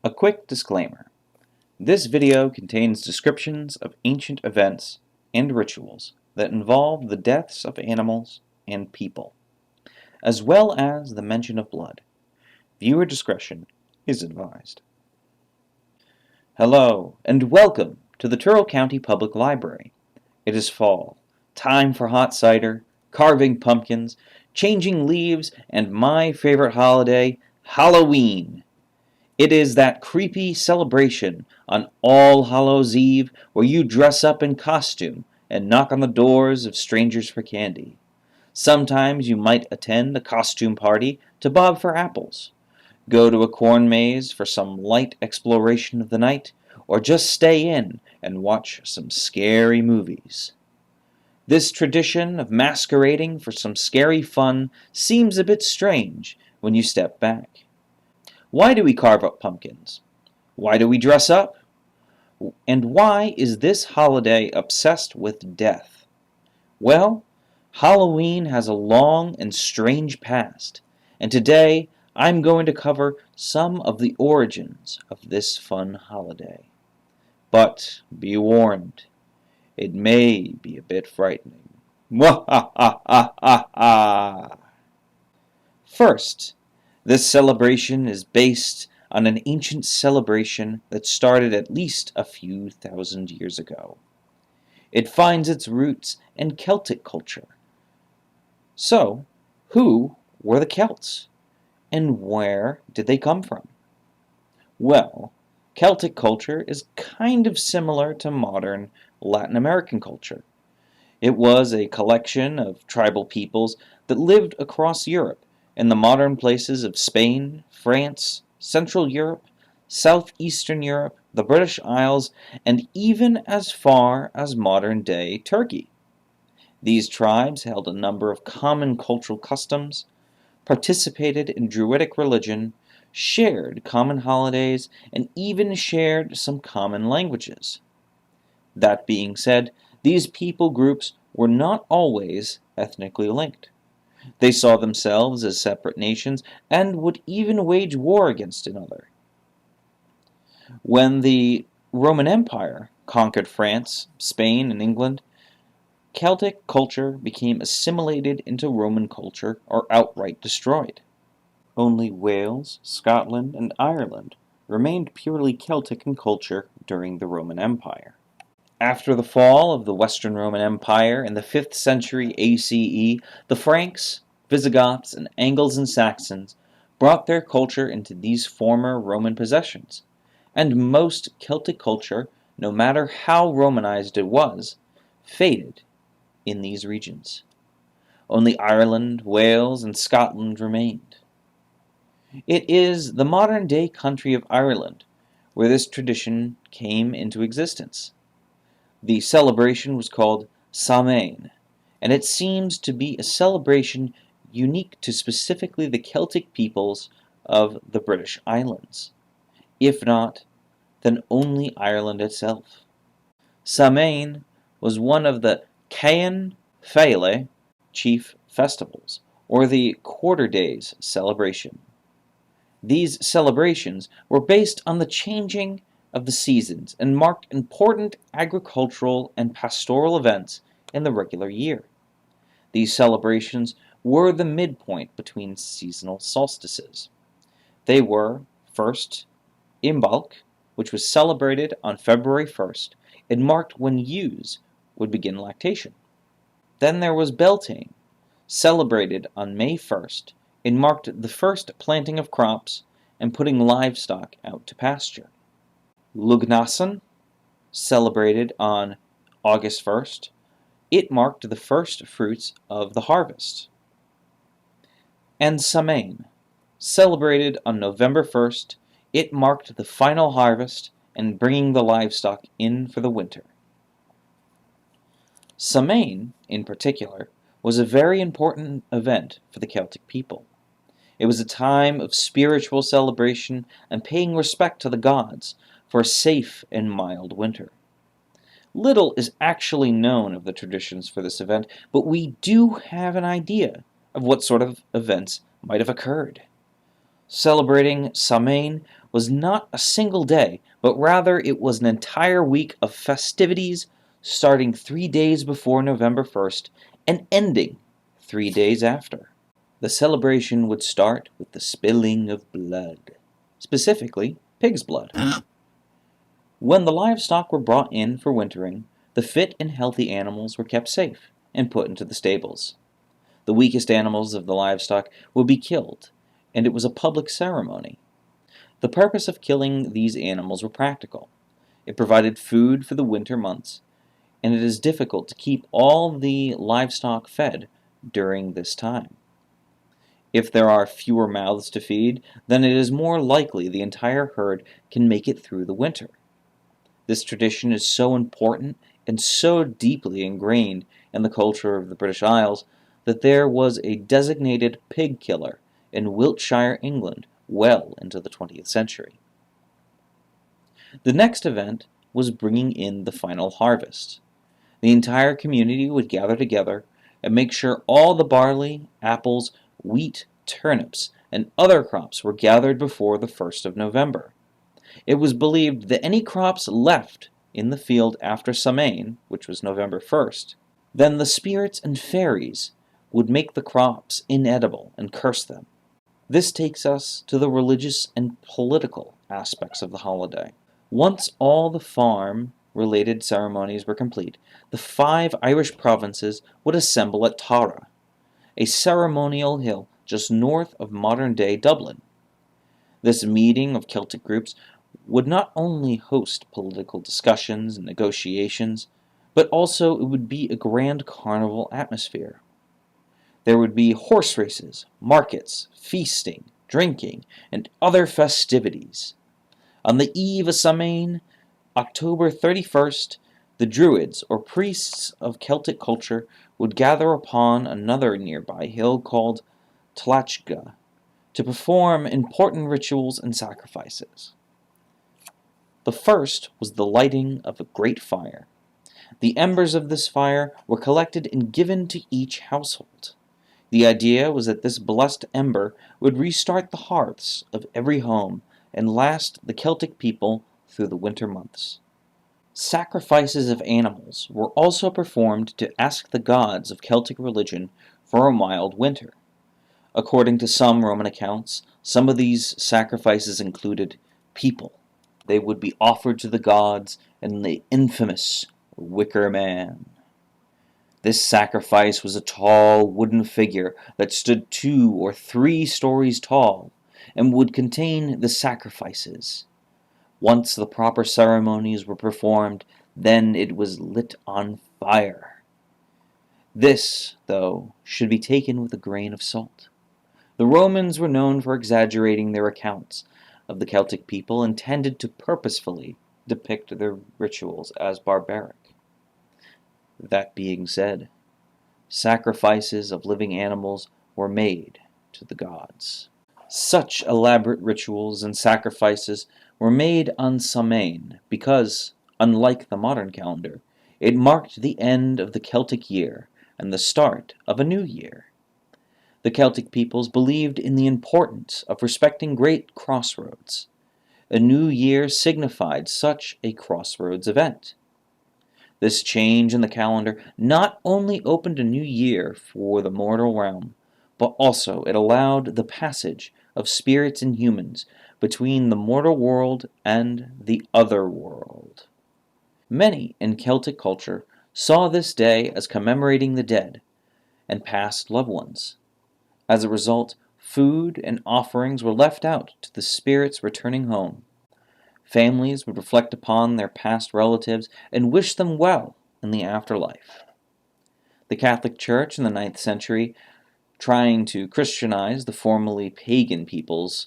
A quick disclaimer. This video contains descriptions of ancient events and rituals that involve the deaths of animals and people, as well as the mention of blood. Viewer discretion is advised. Hello, and welcome to the Tyrrell County Public Library. It is fall, time for hot cider, carving pumpkins, changing leaves, and my favorite holiday, Halloween. It is that creepy celebration on All Hallows Eve where you dress up in costume and knock on the doors of strangers for candy. Sometimes you might attend a costume party to bob for apples, go to a corn maze for some light exploration of the night, or just stay in and watch some scary movies. This tradition of masquerading for some scary fun seems a bit strange when you step back. Why do we carve up pumpkins? Why do we dress up? And why is this holiday obsessed with death? Well, Halloween has a long and strange past, and today I'm going to cover some of the origins of this fun holiday. But be warned, it may be a bit frightening. First, this celebration is based on an ancient celebration that started at least a few thousand years ago. It finds its roots in Celtic culture. So, who were the Celts? And where did they come from? Well, Celtic culture is kind of similar to modern Latin American culture. It was a collection of tribal peoples that lived across Europe in the modern places of Spain, France, Central Europe, Southeastern Europe, the British Isles, and even as far as modern-day Turkey. These tribes held a number of common cultural customs, participated in Druidic religion, shared common holidays, and even shared some common languages. That being said, these people groups were not always ethnically linked. They saw themselves as separate nations and would even wage war against another. When the Roman Empire conquered France, Spain, and England, Celtic culture became assimilated into Roman culture or outright destroyed. Only Wales, Scotland, and Ireland remained purely Celtic in culture during the Roman Empire. After the fall of the Western Roman Empire in the 5th century ACE, the Franks, Visigoths, and Angles and Saxons brought their culture into these former Roman possessions, and most Celtic culture, no matter how Romanized it was, faded in these regions. Only Ireland, Wales, and Scotland remained. It is the modern-day country of Ireland where this tradition came into existence. The celebration was called Samhain, and it seems to be a celebration unique to specifically the Celtic peoples of the British Islands. If not, then only Ireland itself. Samhain was one of the Cain Féile chief festivals, or the Quarter Days celebration. These celebrations were based on the changing of the seasons and marked important agricultural and pastoral events in the regular year. These celebrations were the midpoint between seasonal solstices. They were, first, Imbolc, which was celebrated on February 1st and marked when ewes would begin lactation. Then there was Beltane, celebrated on May 1st and marked the first planting of crops and putting livestock out to pasture. Lughnasadh, celebrated on August 1st, it marked the first fruits of the harvest. And Samhain, celebrated on November 1st, it marked the final harvest and bringing the livestock in for the winter. Samhain, in particular, was a very important event for the Celtic people. It was a time of spiritual celebration and paying respect to the gods for a safe and mild winter. Little is actually known of the traditions for this event, but we do have an idea of what sort of events might have occurred. Celebrating Samhain was not a single day, but rather it was an entire week of festivities starting 3 days before November 1st and ending 3 days after. The celebration would start with the spilling of blood, specifically pig's blood. When the livestock were brought in for wintering, the fit and healthy animals were kept safe and put into the stables. The weakest animals of the livestock would be killed, and it was a public ceremony. The purpose of killing these animals were practical. It provided food for the winter months, and it is difficult to keep all the livestock fed during this time. If there are fewer mouths to feed, then it is more likely the entire herd can make it through the winter. This tradition is so important and so deeply ingrained in the culture of the British Isles that there was a designated pig killer in Wiltshire, England, well into the 20th century. The next event was bringing in the final harvest. The entire community would gather together and make sure all the barley, apples, wheat, turnips, and other crops were gathered before the 1st of November. It was believed that any crops left in the field after Samain, which was November 1st, then the spirits and fairies would make the crops inedible and curse them. This takes us to the religious and political aspects of the holiday. Once all the farm-related ceremonies were complete, the 5 Irish provinces would assemble at Tara, a ceremonial hill just north of modern-day Dublin. This meeting of Celtic groups would not only host political discussions and negotiations, but also it would be a grand carnival atmosphere. There would be horse races, markets, feasting, drinking, and other festivities. On the eve of Samain, October 31st, the Druids, or priests of Celtic culture, would gather upon another nearby hill called Tlachga to perform important rituals and sacrifices. The first was the lighting of a great fire. The embers of this fire were collected and given to each household. The idea was that this blessed ember would restart the hearths of every home and last the Celtic people through the winter months. Sacrifices of animals were also performed to ask the gods of Celtic religion for a mild winter. According to some Roman accounts, some of these sacrifices included people. They would be offered to the gods in the infamous wicker man. This sacrifice was a tall wooden figure that stood 2 or 3 stories tall and would contain the sacrifices. Once the proper ceremonies were performed, then it was lit on fire. This, though, should be taken with a grain of salt. The Romans were known for exaggerating their accounts of the Celtic people and tended to purposefully depict their rituals as barbaric. That being said, sacrifices of living animals were made to the gods. Such elaborate rituals and sacrifices were made on Samain because, unlike the modern calendar, it marked the end of the Celtic year and the start of a new year. The Celtic peoples believed in the importance of respecting great crossroads. A new year signified such a crossroads event. This change in the calendar not only opened a new year for the mortal realm, but also it allowed the passage of spirits and humans between the mortal world and the other world. Many in Celtic culture saw this day as commemorating the dead and past loved ones. As a result, food and offerings were left out to the spirits returning home. Families would reflect upon their past relatives and wish them well in the afterlife. The Catholic Church in the 9th century, trying to Christianize the formerly pagan peoples,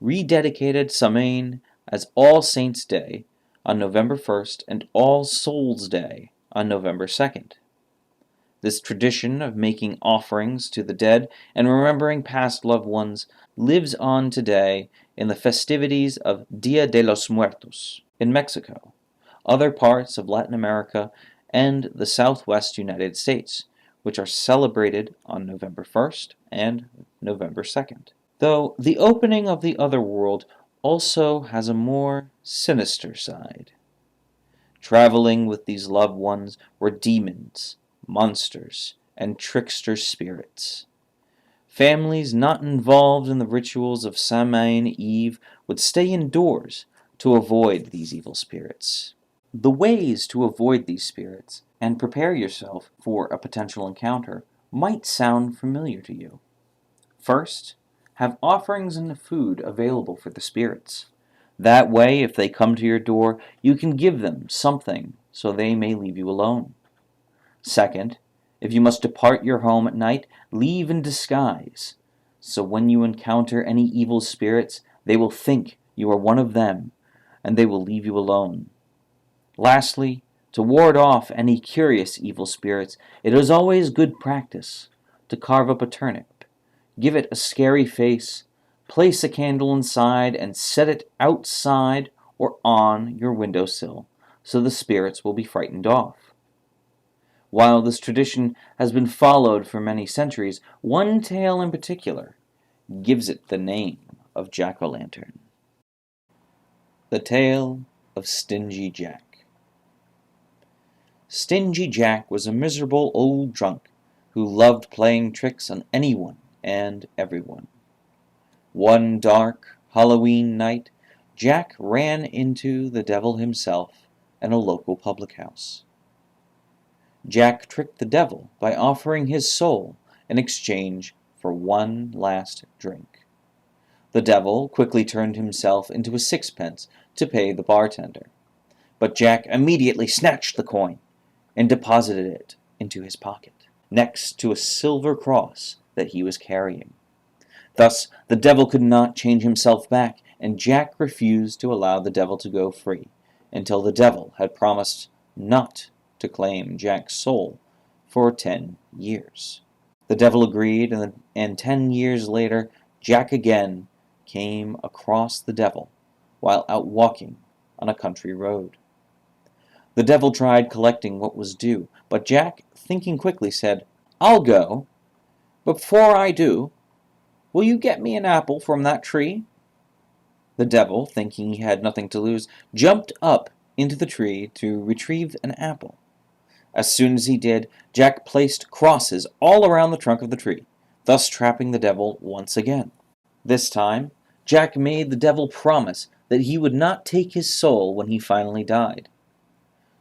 rededicated Samain as All Saints' Day on November 1st and All Souls' Day on November 2nd. This tradition of making offerings to the dead and remembering past loved ones lives on today in the festivities of Dia de los Muertos in Mexico, other parts of Latin America, and the southwest United States, which are celebrated on November 1st and November 2nd. Though the opening of the other world also has a more sinister side. Traveling with these loved ones were demons, monsters, and trickster spirits. Families not involved in the rituals of Samhain Eve would stay indoors to avoid these evil spirits. The ways to avoid these spirits and prepare yourself for a potential encounter might sound familiar to you. First, have offerings and food available for the spirits. That way, if they come to your door, you can give them something so they may leave you alone. Second, if you must depart your home at night, leave in disguise, so when you encounter any evil spirits, they will think you are one of them, and they will leave you alone. Lastly, to ward off any curious evil spirits, it is always good practice to carve up a turnip, give it a scary face, place a candle inside, and set it outside or on your windowsill, so the spirits will be frightened off. While this tradition has been followed for many centuries, one tale in particular gives it the name of jack-o'-lantern. The Tale of Stingy Jack. Stingy Jack was a miserable old drunk who loved playing tricks on anyone and everyone. One dark Halloween night, Jack ran into the devil himself in a local public house. Jack tricked the devil by offering his soul in exchange for one last drink. The devil quickly turned himself into a sixpence to pay the bartender, but Jack immediately snatched the coin and deposited it into his pocket, next to a silver cross that he was carrying. Thus, the devil could not change himself back, and Jack refused to allow the devil to go free until the devil had promised not to claim Jack's soul for 10 years. The devil agreed, and 10 years later, Jack again came across the devil while out walking on a country road. The devil tried collecting what was due, but Jack, thinking quickly, said, "I'll go, but before I do, will you get me an apple from that tree?" The devil, thinking he had nothing to lose, jumped up into the tree to retrieve an apple. As soon as he did, Jack placed crosses all around the trunk of the tree, thus trapping the devil once again. This time, Jack made the devil promise that he would not take his soul when he finally died.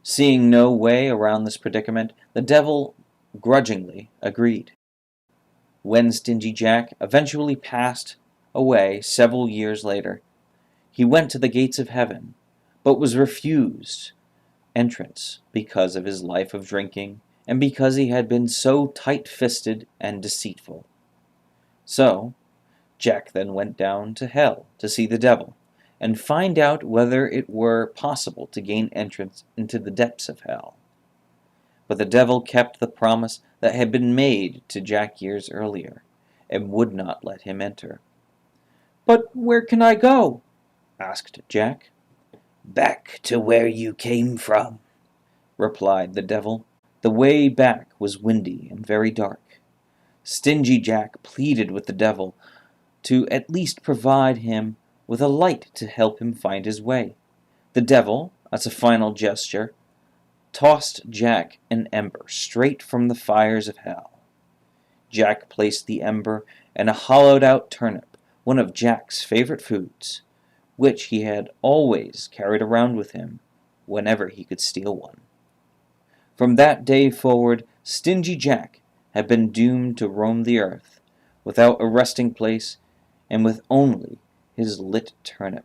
Seeing no way around this predicament, the devil grudgingly agreed. When Stingy Jack eventually passed away several years later, he went to the gates of heaven, but was refused entrance because of his life of drinking and because he had been so tight-fisted and deceitful. So, Jack then went down to hell to see the devil and find out whether it were possible to gain entrance into the depths of hell. But the devil kept the promise that had been made to Jack years earlier and would not let him enter. "But where can I go?" asked Jack. "Back to where you came from," replied the devil. The way back was windy and very dark. Stingy Jack pleaded with the devil to at least provide him with a light to help him find his way. The devil, as a final gesture, tossed Jack an ember straight from the fires of hell. Jack placed the ember in a hollowed-out turnip, one of Jack's favorite foods, which he had always carried around with him whenever he could steal one. From that day forward, Stingy Jack had been doomed to roam the earth, without a resting place, and with only his lit turnip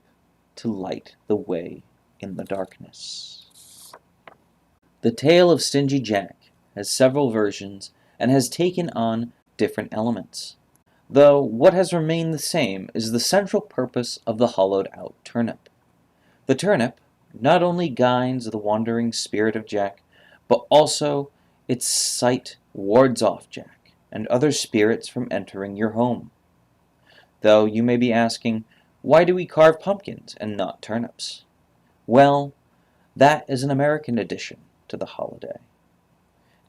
to light the way in the darkness. The tale of Stingy Jack has several versions and has taken on different elements, though what has remained the same is the central purpose of the hollowed-out turnip. The turnip not only guides the wandering spirit of Jack, but also its sight wards off Jack and other spirits from entering your home. Though you may be asking, why do we carve pumpkins and not turnips? Well, that is an American addition to the holiday.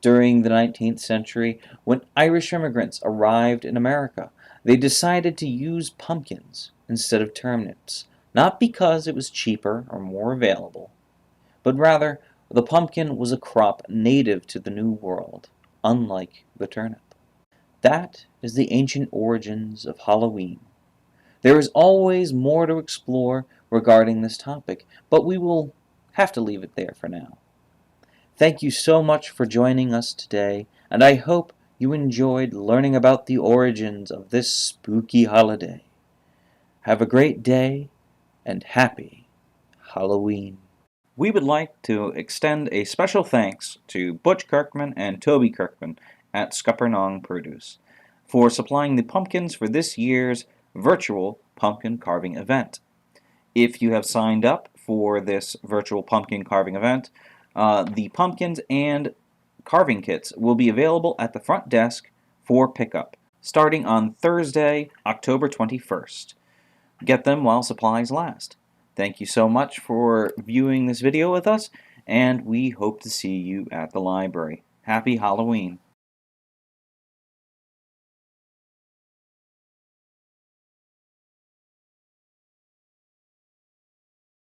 During the 19th century, when Irish immigrants arrived in America, they decided to use pumpkins instead of turnips not because it was cheaper or more available, but rather the pumpkin was a crop native to the New World, unlike the turnip. That is the ancient origins of Halloween. There is always more to explore regarding this topic, but we will have to leave it there for now. Thank you so much for joining us today, and I hope you enjoyed learning about the origins of this spooky holiday. Have a great day, and happy Halloween. We would like to extend a special thanks to Butch Kirkman and Toby Kirkman at Scuppernong Produce for supplying the pumpkins for this year's virtual pumpkin carving event. If you have signed up for this virtual pumpkin carving event, the pumpkins and carving kits will be available at the front desk for pickup, starting on Thursday, October 21st. Get them while supplies last. Thank you so much for viewing this video with us, and we hope to see you at the library. Happy Halloween!